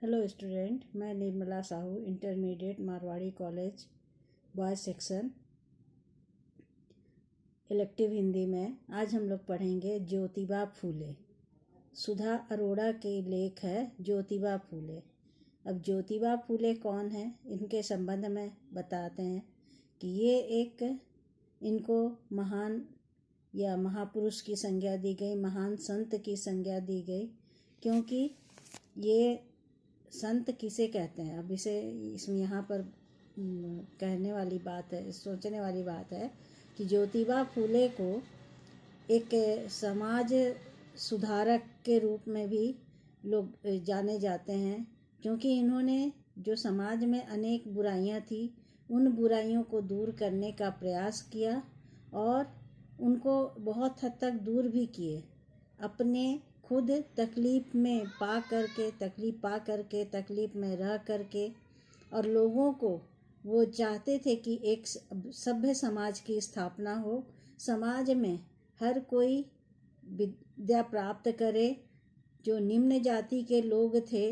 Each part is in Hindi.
हेलो स्टूडेंट, मैं Nirmala Sahu, intermediate Marwari college boys section, elective Hindi में। आज हम लोग पढ़ेंगे ज्योतिबा फूले। सुधा अरोड़ा के लेख है ज्योतिबा फूले। अब ज्योतिबा फूले कौन है, इनके संबंध में बताते हैं कि ये एक इनको महान या महापुरुष की संज्ञा दी गई, महान संत की संज्ञा दी गई, क्योंकि ये संत किसे कहते हैं। अब इसमें यहाँ पर कहने वाली बात है, सोचने वाली बात है कि ज्योतिबा फूले को एक समाज सुधारक के रूप में भी लोग जाने जाते हैं, क्योंकि इन्होंने जो समाज में अनेक बुराइयां थी उन बुराइयों को दूर करने का प्रयास किया और उनको बहुत हद तक दूर भी किए। अपने खुद तकलीफ़ में रह करके और लोगों को वो चाहते थे कि एक सभ्य समाज की स्थापना हो, समाज में हर कोई विद्या प्राप्त करे, जो निम्न जाति के लोग थे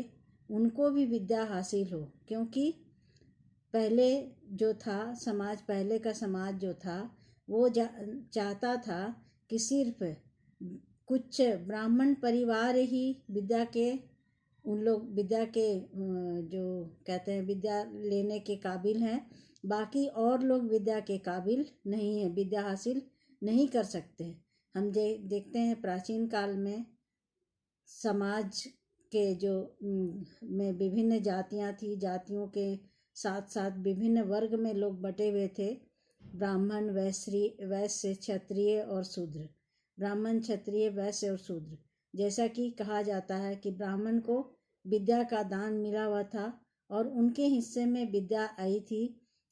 उनको भी विद्या हासिल हो। क्योंकि पहले का समाज जो था वो चाहता था कि सिर्फ कुछ ब्राह्मण परिवार ही विद्या के जो कहते हैं विद्या लेने के काबिल हैं, बाकी और लोग विद्या के काबिल नहीं हैं, विद्या हासिल नहीं कर सकते। हम देखते हैं प्राचीन काल में समाज के में विभिन्न जातियां थी, जातियों के साथ साथ विभिन्न वर्ग में लोग बटे हुए थे, ब्राह्मण, वैश्य, क्षत्रिय और शूद्र। ब्राह्मण, क्षत्रिय, वैश्य और शूद्र। जैसा कि कहा जाता है कि ब्राह्मण को विद्या का दान मिला हुआ था और उनके हिस्से में विद्या आई थी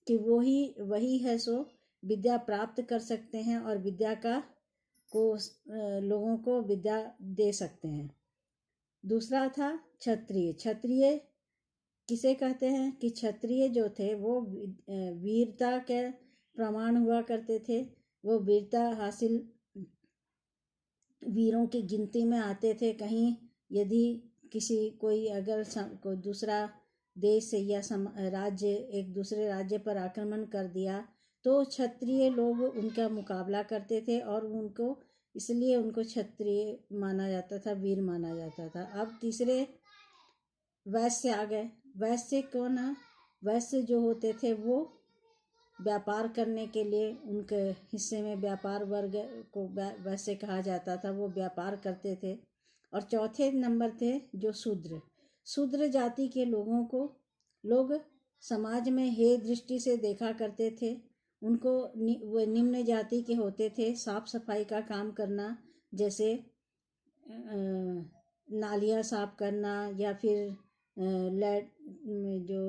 कि वही है सो विद्या प्राप्त कर सकते हैं और लोगों को विद्या दे सकते हैं। दूसरा था क्षत्रिय। क्षत्रिय किसे कहते हैं कि क्षत्रिय जो थे वो वीरता के प्रमाण हुआ करते थे, वो वीरता हासिल वीरों की गिनती में आते थे। कहीं यदि कोई दूसरा देश या राज्य एक दूसरे राज्य पर आक्रमण कर दिया तो क्षत्रिय लोग उनका मुकाबला करते थे और इसलिए उनको क्षत्रिय माना जाता था, वीर माना जाता था। अब तीसरे वैश्य आ गए। वैश्य कौन है? वैश्य जो होते थे वो व्यापार करने के लिए, उनके हिस्से में व्यापार वर्ग को वैसे कहा जाता था, वो व्यापार करते थे। और चौथे नंबर थे जो शूद्र जाति के लोगों को लोग समाज में हे दृष्टि से देखा करते थे। उनको वो निम्न जाति के होते थे। साफ सफाई का काम करना, जैसे नालियाँ साफ करना या फिर जो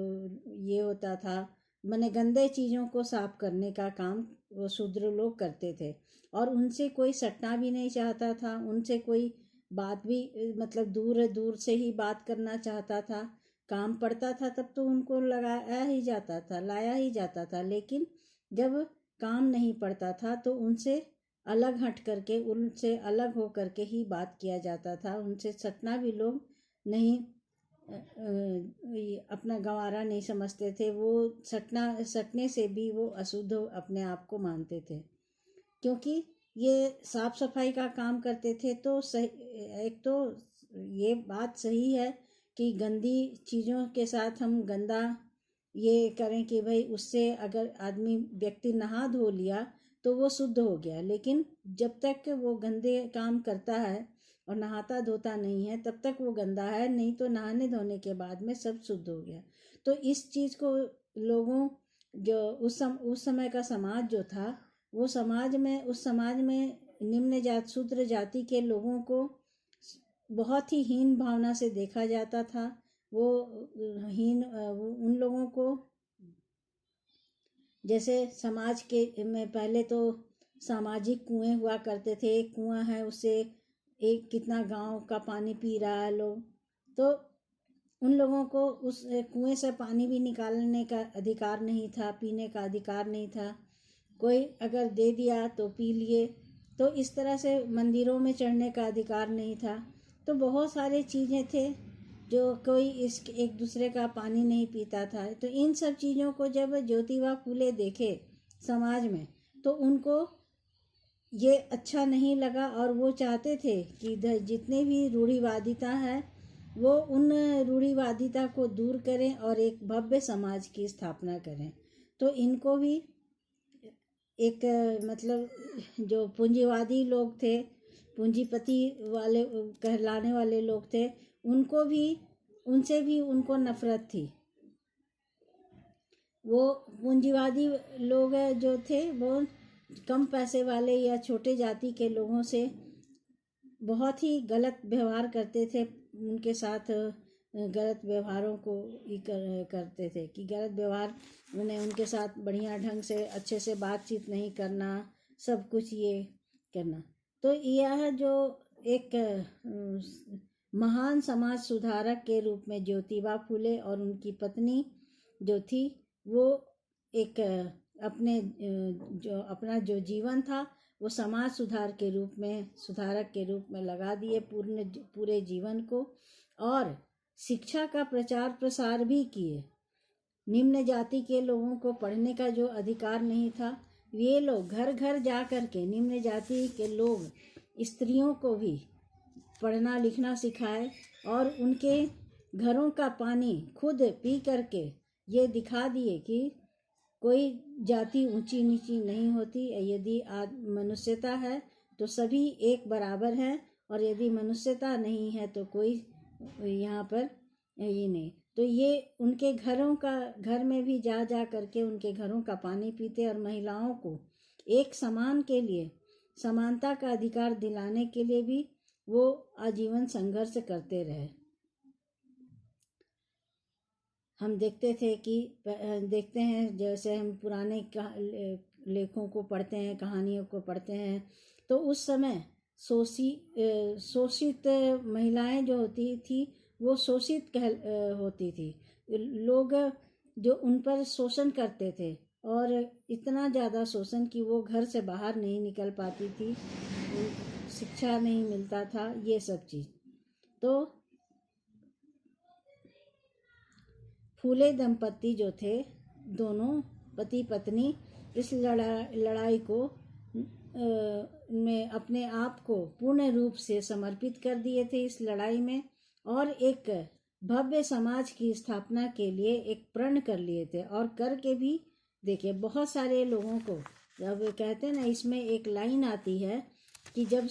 ये होता था, माने गंदे चीज़ों को साफ करने का काम वो शूद्र लोग करते थे। और उनसे कोई सटना भी नहीं चाहता था, उनसे कोई बात भी मतलब दूर से ही बात करना चाहता था। काम पड़ता था तब तो उनको लाया ही जाता था, लेकिन जब काम नहीं पड़ता था तो उनसे अलग हट करके, उनसे अलग हो करके ही बात किया जाता था। उनसे सटना भी लोग नहीं अपना गंवारा नहीं समझते थे। वो सटने से भी वो अशुद्ध अपने आप को मानते थे, क्योंकि ये साफ सफाई का काम करते थे। तो एक तो ये बात सही है कि गंदी चीज़ों के साथ हम गंदा ये करें कि भाई उससे अगर व्यक्ति नहा धो लिया तो वो शुद्ध हो गया, लेकिन जब तक वो गंदे काम करता है और नहाता धोता नहीं है तब तक वो गंदा है, नहीं तो नहाने धोने के बाद में सब शुद्ध हो गया। तो इस चीज़ को लोगों जो उस समय का समाज जो था, वो उस समाज में निम्न शूद्र जाति के लोगों को बहुत ही हीन भावना से देखा जाता था। वो उन लोगों को जैसे समाज के में पहले तो सामाजिक कुएं हुआ करते थे। एक कुआं है, उससे एक कितना गांव का पानी पी रहा है लोग, तो उन लोगों को उस कुएं से पानी भी निकालने का अधिकार नहीं था, पीने का अधिकार नहीं था। कोई अगर दे दिया तो पी लिए। तो इस तरह से मंदिरों में चढ़ने का अधिकार नहीं था। तो बहुत सारे चीज़ें थे जो कोई इस एक दूसरे का पानी नहीं पीता था। तो इन सब चीज़ों को जब ज्योतिबा फूले देखे समाज में, तो उनको ये अच्छा नहीं लगा और वो चाहते थे कि जितने भी रूढ़िवादिता है वो उन रूढ़िवादिता को दूर करें और एक भव्य समाज की स्थापना करें। तो इनको भी एक मतलब जो पूंजीवादी लोग थे, पूंजीपति वाले कहलाने वाले लोग थे, उनको भी उनसे भी उनको नफरत थी। वो पूंजीवादी लोग जो थे वो कम पैसे वाले या छोटे जाति के लोगों से बहुत ही गलत व्यवहार करते थे, उनके साथ गलत व्यवहारों को ही करते थे कि गलत व्यवहार उन्हें उनके साथ बढ़िया ढंग से अच्छे से बातचीत नहीं करना, सब कुछ ये करना। तो यह जो एक महान समाज सुधारक के रूप में ज्योतिबा फूले और उनकी पत्नी जो थी वो एक अपना जो जीवन था वो समाज सुधारक के रूप में लगा दिए पूरे जीवन को, और शिक्षा का प्रचार प्रसार भी किए। निम्न जाति के लोगों को पढ़ने का जो अधिकार नहीं था, ये लोग घर घर जा कर के निम्न जाति के लोग स्त्रियों को भी पढ़ना लिखना सिखाए और उनके घरों का पानी खुद पी करके ये दिखा दिए कि कोई जाति ऊंची नीची नहीं होती। यदि मनुष्यता है तो सभी एक बराबर है, और यदि मनुष्यता नहीं है तो कोई यहाँ पर ये नहीं। तो ये उनके घर में भी जा जा करके उनके घरों का पानी पीते और महिलाओं को एक समान के लिए, समानता का अधिकार दिलाने के लिए भी वो आजीवन संघर्ष करते रहे। हम देखते हैं जैसे हम पुराने लेखों को पढ़ते हैं, कहानियों को पढ़ते हैं, तो उस समय शोषित महिलाएं जो होती थी वो शोषित होती थी। लोग जो उन पर शोषण करते थे और इतना ज़्यादा शोषण कि वो घर से बाहर नहीं निकल पाती थी, शिक्षा नहीं मिलता था, ये सब चीज़। तो फूले दंपति जो थे, दोनों पति पत्नी, इस लड़ाई को में अपने आप को पूर्ण रूप से समर्पित कर दिए थे इस लड़ाई में, और एक भव्य समाज की स्थापना के लिए एक प्रण कर लिए थे। और करके भी देखिए, बहुत सारे लोगों को जब कहते हैं ना, इसमें एक लाइन आती है कि जब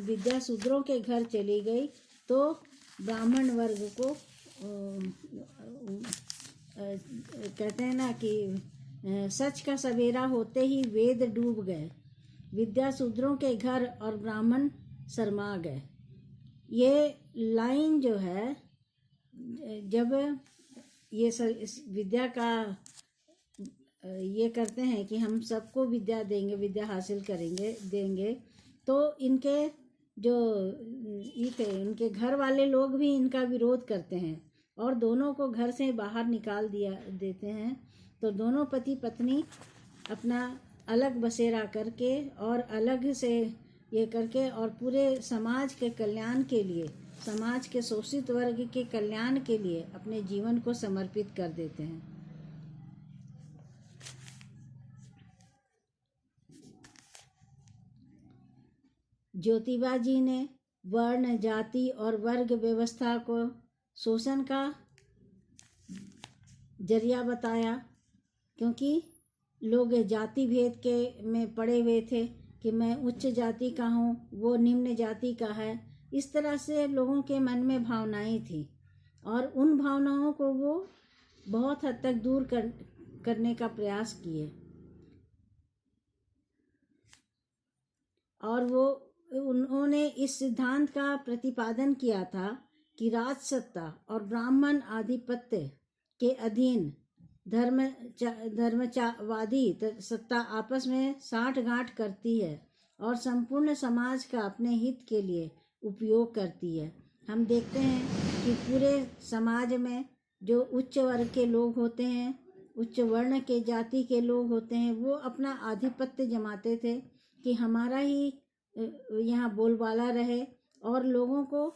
विद्या शूद्रों के घर चली गई तो ब्राह्मण वर्ग को कहते हैं ना कि सच का सवेरा होते ही वेद डूब गए, विद्या शूद्रों के घर और ब्राह्मण शर्मा गए। ये लाइन जो है, जब ये विद्या का ये करते हैं कि हम सबको विद्या देंगे, विद्या हासिल देंगे, तो इनके जो ये थे, उनके घर वाले लोग भी इनका विरोध करते हैं और दोनों को घर से बाहर निकाल देते हैं। तो दोनों पति पत्नी अपना अलग बसेरा करके और अलग से ये करके और पूरे समाज के कल्याण के लिए, समाज के शोषित वर्ग के कल्याण के लिए अपने जीवन को समर्पित कर देते हैं। ज्योतिबा जी ने वर्ण, जाति और वर्ग व्यवस्था को शोषण का जरिया बताया, क्योंकि लोग जाति भेद के में पड़े हुए थे कि मैं उच्च जाति का हूँ, वो निम्न जाति का है। इस तरह से लोगों के मन में भावनाएं थी और उन भावनाओं को वो बहुत हद तक दूर करने का प्रयास किए। और उन्होंने इस सिद्धांत का प्रतिपादन किया था कि राजसत्ता और ब्राह्मण आधिपत्य के अधीन धर्मवादी सत्ता आपस में साठगांठ करती है और संपूर्ण समाज का अपने हित के लिए उपयोग करती है। हम देखते हैं कि पूरे समाज में जो उच्च वर्ग के लोग होते हैं, उच्च वर्ण के जाति के लोग होते हैं, वो अपना आधिपत्य जमाते थे कि हमारा ही यहाँ बोलबाला रहे और लोगों को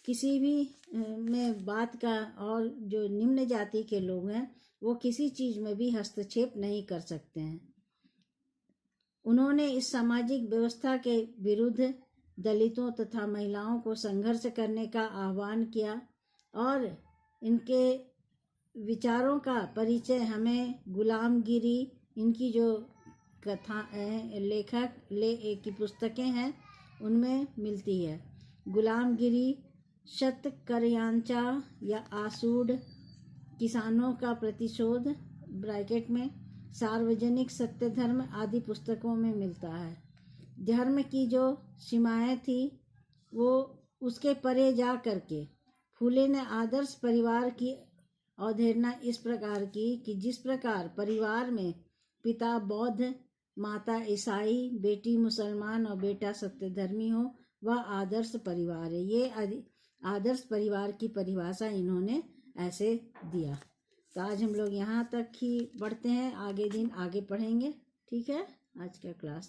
किसी भी में बात का, और जो निम्न जाति के लोग हैं वो किसी चीज़ में भी हस्तक्षेप नहीं कर सकते हैं। उन्होंने इस सामाजिक व्यवस्था के विरुद्ध दलितों तथा महिलाओं को संघर्ष करने का आह्वान किया और इनके विचारों का परिचय हमें गुलामगिरी, इनकी जो कथा की पुस्तकें हैं उनमें मिलती है। गुलामगिरी, शतकर्यांचा या आसूड़, किसानों का प्रतिशोध ब्रैकेट में, सार्वजनिक सत्य धर्म आदि पुस्तकों में मिलता है। धर्म की जो सीमाएं थी वो उसके परे जा करके फूले ने आदर्श परिवार की अवधारणा इस प्रकार की कि जिस प्रकार परिवार में पिता बौद्ध, माता ईसाई, बेटी मुसलमान और बेटा सत्यधर्मी हो, वह आदर्श परिवार है। ये आदर्श परिवार की परिभाषा इन्होंने ऐसे दिया। तो आज हम लोग यहाँ तक ही पढ़ते हैं, आगे दिन आगे पढ़ेंगे। ठीक है, आज का क्लास